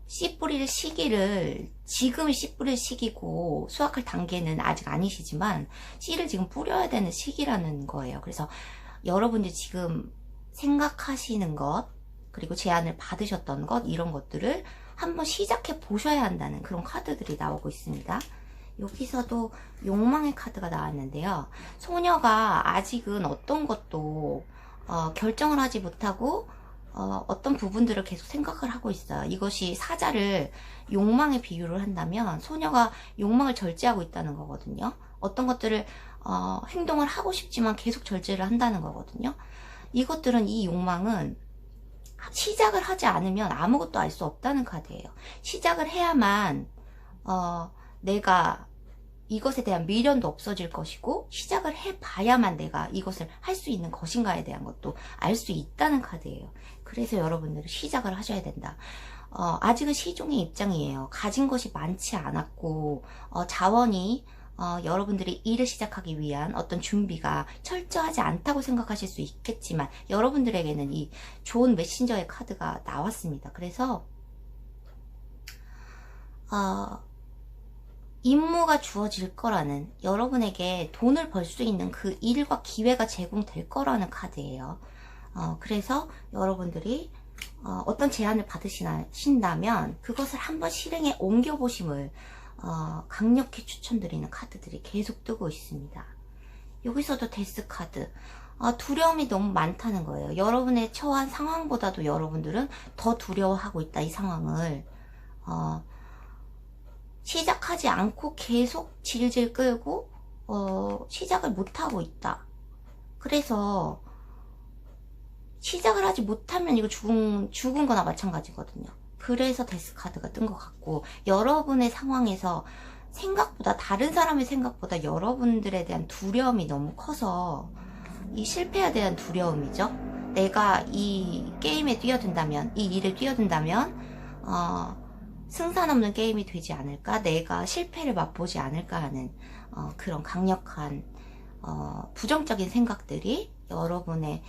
씨 뿌릴 시기를, 지금이 씨 뿌릴 시기고 수확할 단계는 아직 아니시지만 씨를 지금 뿌려야 되는 시기라는 거예요. 그래서 여러분들이 지금 생각하시는 것, 그리고 제안을 받으셨던 것, 이런 것들을 한번 시작해 보셔야 한다는 그런 카드들이 나오고 있습니다. 여기서도 욕망의 카드가 나왔는데요. 소녀가 아직은 어떤 것도 결정을 하지 못하고 어떤 부분들을 계속 생각을 하고 있어요. 이것이 사자를 욕망에 비유를 한다면 소녀가 욕망을 절제하고 있다는 거거든요. 어떤 것들을 행동을 하고 싶지만 계속 절제를 한다는 거거든요. 이것들은, 이 욕망은 시작을 하지 않으면 아무것도 알 수 없다는 카드예요. 시작을 해야만 내가 이것에 대한 미련도 없어질 것이고, 시작을 해봐야만 내가 이것을 할 수 있는 것인가에 대한 것도 알 수 있다는 카드예요. 그래서 여러분들은 시작을 하셔야 된다. 아직은 시종의 입장이에요. 가진 것이 많지 않았고 자원이 여러분들이 일을 시작하기 위한 어떤 준비가 철저하지 않다고 생각하실 수 있겠지만 여러분들에게는 이 좋은 메신저의 카드가 나왔습니다. 그래서 임무가 주어질 거라는, 여러분에게 돈을 벌 수 있는 그 일과 기회가 제공될 거라는 카드예요. 그래서 여러분들이 어떤 제안을 받으신다면 그것을 한번 실행에 옮겨보심을 강력히 추천드리는 카드들이 계속 뜨고 있습니다. 여기서도 데스 카드. 두려움이 너무 많다는 거예요. 여러분의 처한 상황보다도 여러분들은 더 두려워하고 있다, 이 상황을. 시작하지 않고 계속 질질 끌고 시작을 못하고 있다. 그래서 시작을 하지 못하면 이거 죽은 거나 마찬가지거든요. 그래서 데스 카드가 뜬 것 같고, 여러분의 상황에서 생각보다, 다른 사람의 생각보다 여러분들에 대한 두려움이 너무 커서, 이 실패에 대한 두려움이죠. 내가 이 게임에 뛰어든다면, 이 일에 뛰어든다면 승산 없는 게임이 되지 않을까, 내가 실패를 맛보지 않을까 하는 그런 강력한 부정적인 생각들이 여러분의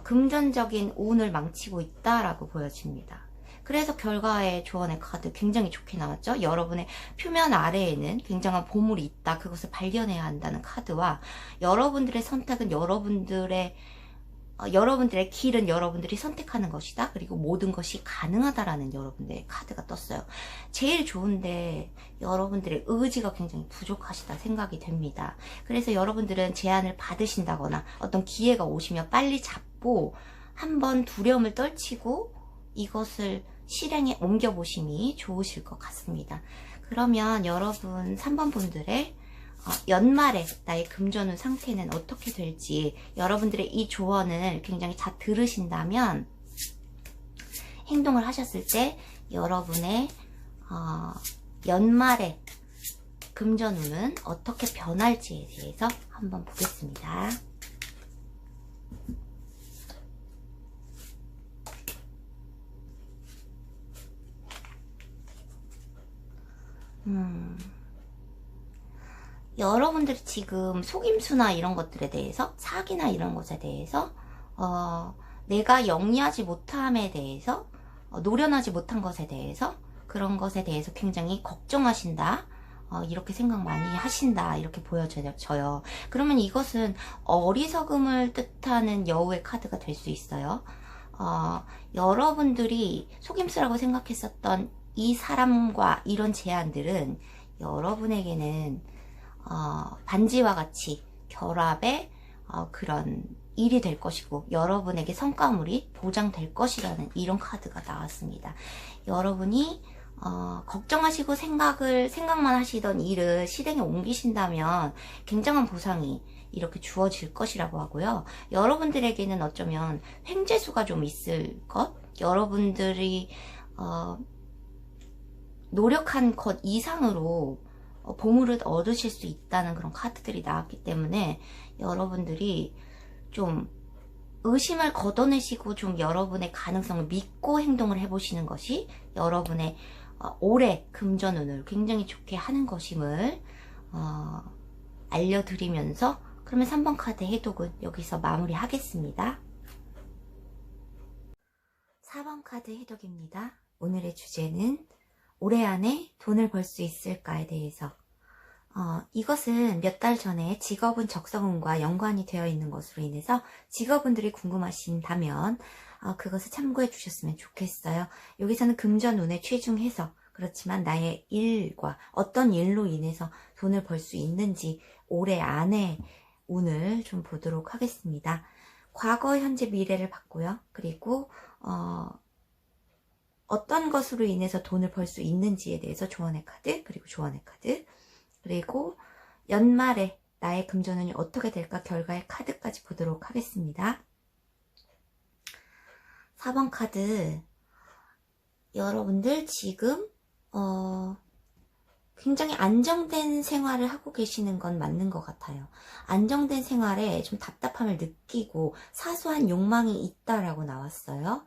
금전적인 운을 망치고 있다라고 보여집니다. 그래서 결과의 조언의 카드 굉장히 좋게 나왔죠. 여러분의 표면 아래에는 굉장한 보물이 있다, 그것을 발견해야 한다는 카드와, 여러분들의 선택은 여러분들의 길은 여러분들이 선택하는 것이다, 그리고 모든 것이 가능하다라는 여러분들의 카드가 떴어요. 제일 좋은데 여러분들의 의지가 굉장히 부족하시다 생각이 됩니다. 그래서 여러분들은 제안을 받으신다거나 어떤 기회가 오시면 빨리 잡고 한번 두려움을 떨치고 이것을 실행에 옮겨보심이 좋으실 것 같습니다. 그러면 여러분 3번 분들의 연말에 나의 금전운 상태는 어떻게 될지, 여러분들의 이 조언을 굉장히 잘 들으신다면 행동을 하셨을 때 여러분의 연말에 금전운은 어떻게 변할지에 대해서 한번 보겠습니다. 여러분들이 지금 속임수나 이런 것들에 대해서, 사기나 이런 것에 대해서 내가 영리하지 못함에 대해서, 노련하지 못한 것에 대해서, 그런 것에 대해서 굉장히 걱정하신다, 이렇게 생각 많이 하신다, 이렇게 보여져요. 그러면 이것은 어리석음을 뜻하는 여우의 카드가 될 수 있어요. 여러분들이 속임수라고 생각했었던 이 사람과 이런 제안들은 여러분에게는 반지와 같이 결합의 그런 일이 될 것이고, 여러분에게 성과물이 보장될 것이라는 이런 카드가 나왔습니다. 여러분이 걱정하시고 생각만 하시던 일을 실행에 옮기신다면 굉장한 보상이 이렇게 주어질 것이라고 하고요. 여러분들에게는 어쩌면 횡재수가 좀 있을 것, 여러분들이 노력한 것 이상으로 보물을 얻으실 수 있다는 그런 카드들이 나왔기 때문에 여러분들이 좀 의심을 걷어내시고 좀 여러분의 가능성을 믿고 행동을 해보시는 것이 여러분의 올해 금전운을 굉장히 좋게 하는 것임을 알려드리면서, 그러면 3번 카드 해독은 여기서 마무리하겠습니다. 4번 카드 해독입니다. 오늘의 주제는 올해 안에 돈을 벌 수 있을까에 대해서, 이것은 몇 달 전에 직업은 적성운과 연관이 되어 있는 것으로 인해서 직업운들이 궁금하신다면 그것을 참고해 주셨으면 좋겠어요. 여기서는 금전운에 치중해서, 그렇지만 나의 일과 어떤 일로 인해서 돈을 벌 수 있는지 올해 안에 운을 좀 보도록 하겠습니다. 과거, 현재, 미래를 봤고요. 그리고 어떤 것으로 인해서 돈을 벌 수 있는지에 대해서 조언의 카드, 그리고 조언의 카드, 그리고 연말에 나의 금전운이 어떻게 될까 결과의 카드까지 보도록 하겠습니다. 4번 카드, 여러분들 지금 굉장히 안정된 생활을 하고 계시는 건 맞는 것 같아요. 안정된 생활에 좀 답답함을 느끼고 사소한 욕망이 있다라고 나왔어요.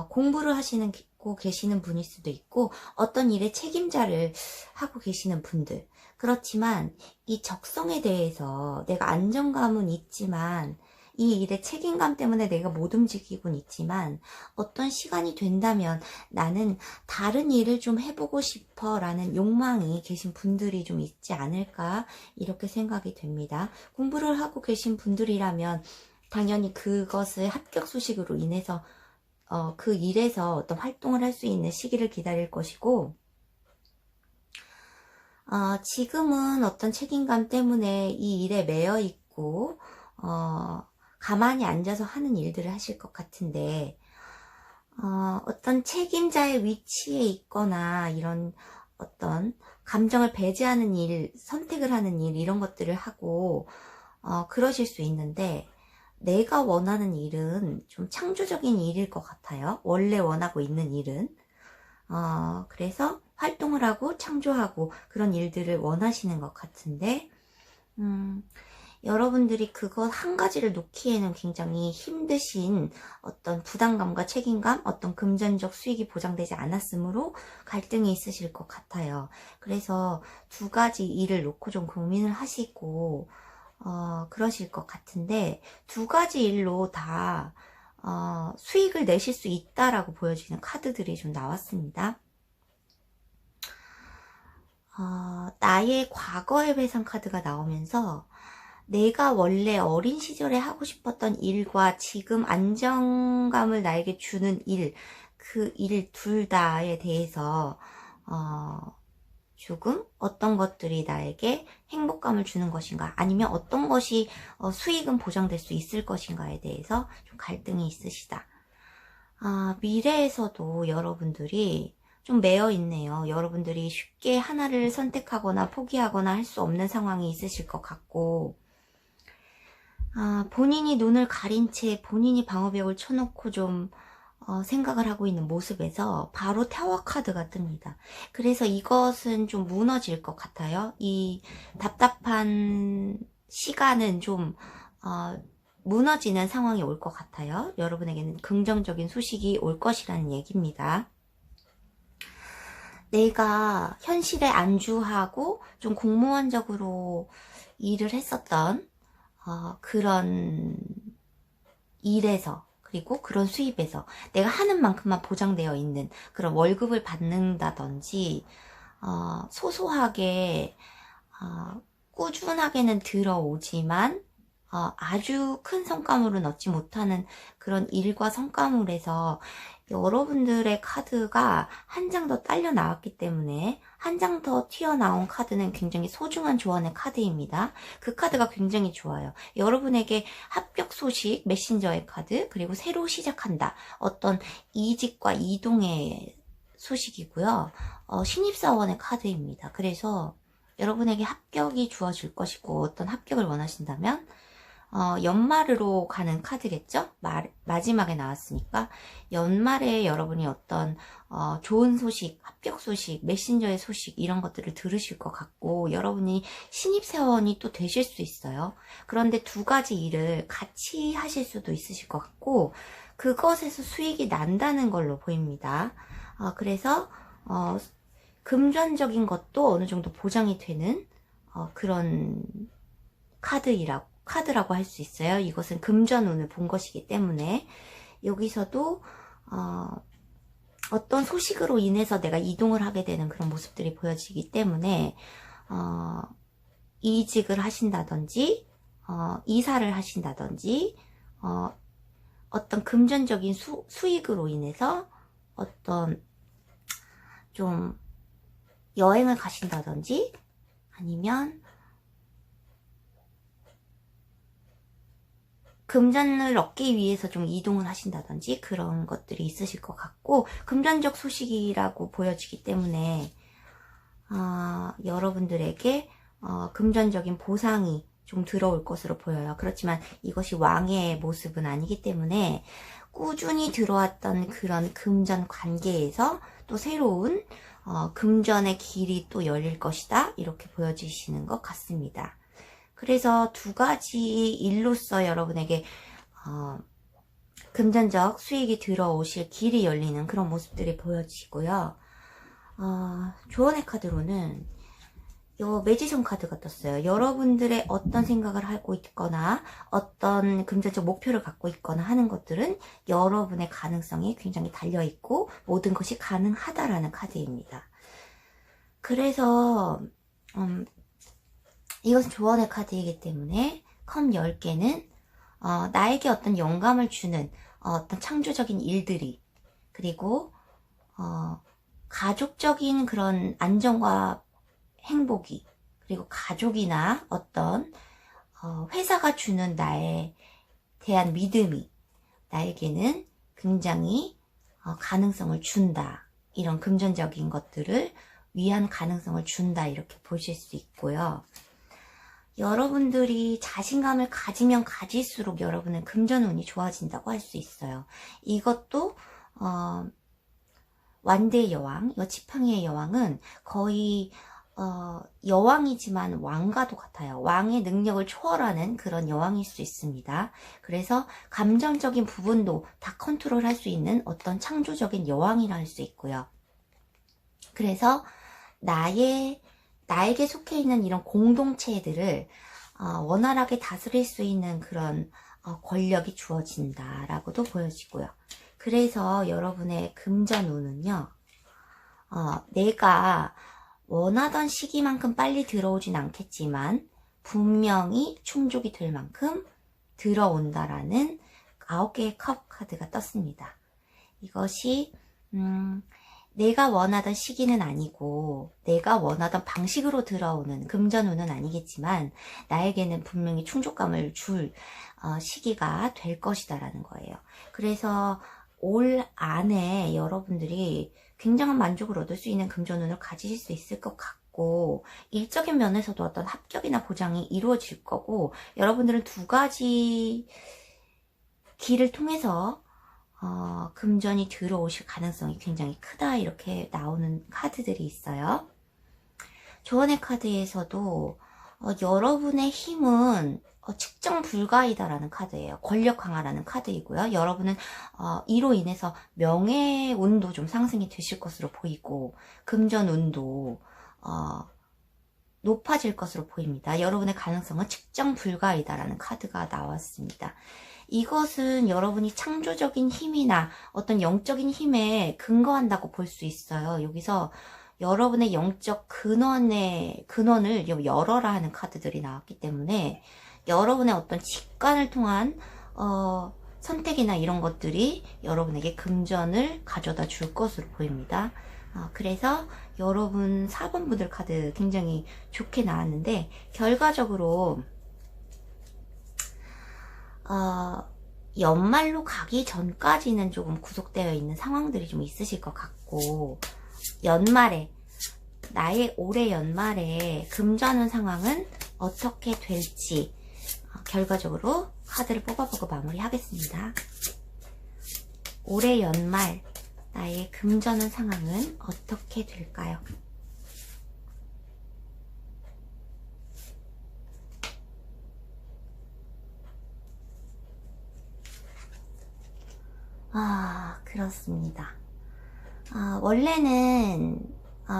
공부를 하고 계시는 분일 수도 있고 어떤 일의 책임자를 하고 계시는 분들. 그렇지만 이 적성에 대해서 내가 안정감은 있지만 이 일의 책임감 때문에 내가 못 움직이곤 있지만 어떤 시간이 된다면 나는 다른 일을 좀 해보고 싶어 라는 욕망이 계신 분들이 좀 있지 않을까 이렇게 생각이 됩니다. 공부를 하고 계신 분들이라면 당연히 그것을 합격 소식으로 인해서 그 일에서 어떤 활동을 할 수 있는 시기를 기다릴 것이고 지금은 어떤 책임감 때문에 이 일에 매여 있고 가만히 앉아서 하는 일들을 하실 것 같은데 어떤 책임자의 위치에 있거나 이런 어떤 감정을 배제하는 일, 선택을 하는 일 이런 것들을 하고 그러실 수 있는데 내가 원하는 일은 좀 창조적인 일일 것 같아요. 원래 원하고 있는 일은. 그래서 활동을 하고 창조하고 그런 일들을 원하시는 것 같은데 여러분들이 그것 한 가지를 놓기에는 굉장히 힘드신 어떤 부담감과 책임감, 어떤 금전적 수익이 보장되지 않았으므로 갈등이 있으실 것 같아요. 그래서 두 가지 일을 놓고 좀 고민을 하시고 그러실 것 같은데 두 가지 일로 다 수익을 내실 수 있다라고 보여지는 카드들이 좀 나왔습니다. 나의 과거의 회상 카드가 나오면서 내가 원래 어린 시절에 하고 싶었던 일과 지금 안정감을 나에게 주는 일, 그 일 둘 다에 대해서 조금 어떤 것들이 나에게 행복감을 주는 것인가 아니면 어떤 것이 수익은 보장될 수 있을 것인가에 대해서 좀 갈등이 있으시다. 미래에서도 여러분들이 좀 매여 있네요. 여러분들이 쉽게 하나를 선택하거나 포기하거나 할 수 없는 상황이 있으실 것 같고 본인이 눈을 가린 채 본인이 방어벽을 쳐놓고 좀 생각을 하고 있는 모습에서 바로 타워 카드가 뜹니다. 그래서 이것은 좀 무너질 것 같아요. 이 답답한 시간은 좀 무너지는 상황이 올 것 같아요. 여러분에게는 긍정적인 소식이 올 것이라는 얘기입니다. 내가 현실에 안주하고 좀 공무원적으로 일을 했었던 그런 일에서 그리고 그런 수입에서 내가 하는 만큼만 보장되어 있는 그런 월급을 받는다든지 소소하게 꾸준하게는 들어오지만 아주 큰 성과물은 얻지 못하는 그런 일과 성과물에서 여러분들의 카드가 한 장 더 딸려 나왔기 때문에 한 장 더 튀어나온 카드는 굉장히 소중한 조언의 카드입니다. 그 카드가 굉장히 좋아요. 여러분에게 합격 소식, 메신저의 카드, 그리고 새로 시작한다. 어떤 이직과 이동의 소식이고요. 신입사원의 카드입니다. 그래서 여러분에게 합격이 주어질 것이고 어떤 합격을 원하신다면 연말으로 가는 카드겠죠? 마지막에 나왔으니까 연말에 여러분이 어떤 좋은 소식, 합격 소식, 메신저의 소식 이런 것들을 들으실 것 같고 여러분이 신입사원이 또 되실 수 있어요. 그런데 두 가지 일을 같이 하실 수도 있으실 것 같고 그것에서 수익이 난다는 걸로 보입니다. 그래서 금전적인 것도 어느 정도 보장이 되는 그런 카드라고 할 수 있어요. 이것은 금전운을 본 것이기 때문에 여기서도 어떤 소식으로 인해서 내가 이동을 하게 되는 그런 모습들이 보여지기 때문에 이직을 하신다든지 이사를 하신다든지 어떤 금전적인 수익으로 인해서 어떤 좀 여행을 가신다든지 아니면 금전을 얻기 위해서 좀 이동을 하신다든지 그런 것들이 있으실 것 같고 금전적 소식이라고 보여지기 때문에 여러분들에게 금전적인 보상이 좀 들어올 것으로 보여요. 그렇지만 이것이 왕의 모습은 아니기 때문에 꾸준히 들어왔던 그런 금전 관계에서 또 새로운 금전의 길이 또 열릴 것이다 이렇게 보여지시는 것 같습니다. 그래서 두 가지 일로서 여러분에게 금전적 수익이 들어오실 길이 열리는 그런 모습들이 보여지고요. 조언의 카드로는 요 매지션 카드가 떴어요. 여러분들의 어떤 생각을 하고 있거나 어떤 금전적 목표를 갖고 있거나 하는 것들은 여러분의 가능성이 굉장히 달려있고 모든 것이 가능하다라는 카드입니다. 그래서 이것은 조언의 카드이기 때문에 컵 10개는 나에게 어떤 영감을 주는 어떤 창조적인 일들이, 그리고 가족적인 그런 안정과 행복이, 그리고 가족이나 어떤 회사가 주는 나에 대한 믿음이 나에게는 굉장히 가능성을 준다. 이런 금전적인 것들을 위한 가능성을 준다. 이렇게 보실 수 있고요. 여러분들이 자신감을 가지면 가질수록 여러분은 금전운이 좋아진다고 할 수 있어요. 이것도 완대의 여왕, 이 지팡이의 여왕은 거의 여왕이지만 왕과도 같아요. 왕의 능력을 초월하는 그런 여왕일 수 있습니다. 그래서 감정적인 부분도 다 컨트롤할 수 있는 어떤 창조적인 여왕이라 할 수 있고요. 그래서 나에게 속해 있는 이런 공동체들을 원활하게 다스릴 수 있는 그런 권력이 주어진다라고도 보여지고요. 그래서 여러분의 금전운은요, 내가 원하던 시기만큼 빨리 들어오진 않겠지만 분명히 충족이 될 만큼 들어온다라는 9개의 컵 카드가 떴습니다. 이것이 내가 원하던 시기는 아니고 내가 원하던 방식으로 들어오는 금전운은 아니겠지만 나에게는 분명히 충족감을 줄 시기가 될 것이다 라는 거예요. 그래서 올 안에 여러분들이 굉장한 만족을 얻을 수 있는 금전운을 가지실 수 있을 것 같고, 일적인 면에서도 어떤 합격이나 보장이 이루어질 거고, 여러분들은 두 가지 길을 통해서 금전이 들어오실 가능성이 굉장히 크다, 이렇게 나오는 카드들이 있어요. 조언의 카드에서도 여러분의 힘은 측정 불가이다라는 카드예요. 권력 강화라는 카드이고요. 여러분은 이로 인해서 명예운도 좀 상승이 되실 것으로 보이고, 금전운도 높아질 것으로 보입니다. 여러분의 가능성은 측정 불가이다라는 카드가 나왔습니다. 이것은 여러분이 창조적인 힘이나 어떤 영적인 힘에 근거한다고 볼 수 있어요. 여기서 여러분의 영적 근원을 열어라 하는 카드들이 나왔기 때문에 여러분의 어떤 직관을 통한 선택이나 이런 것들이 여러분에게 금전을 가져다 줄 것으로 보입니다. 그래서 여러분 4번 분들 카드 굉장히 좋게 나왔는데, 결과적으로 연말로 가기 전까지는 조금 구속되어 있는 상황들이 좀 있으실 것 같고, 연말에, 나의 올해 연말에 금전운 상황은 어떻게 될지 결과적으로 카드를 뽑아보고 마무리하겠습니다. 올해 연말 나의 금전운 상황은 어떻게 될까요? 그렇습니다. 원래는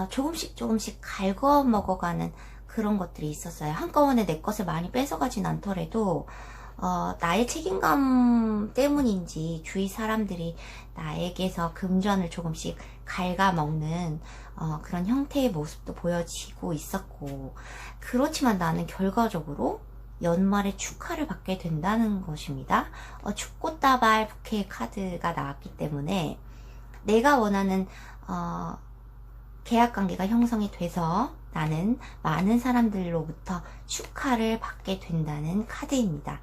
조금씩 갉아 먹어가는 그런 것들이 있었어요. 한꺼번에 내 것을 많이 뺏어가진 않더라도 나의 책임감 때문인지 주위 사람들이 나에게서 금전을 조금씩 갉아먹는 그런 형태의 모습도 보여지고 있었고, 그렇지만 나는 결과적으로 연말에 축하를 받게 된다는 것입니다. 축꽃다발 부케 카드가 나왔기 때문에 내가 원하는 계약관계가 형성이 돼서 나는 많은 사람들로부터 축하를 받게 된다는 카드입니다.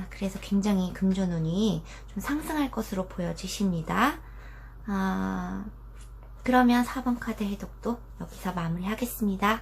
그래서 굉장히 금전운이 좀 상승할 것으로 보여지십니다. 그러면 4번 카드 해독도 여기서 마무리하겠습니다.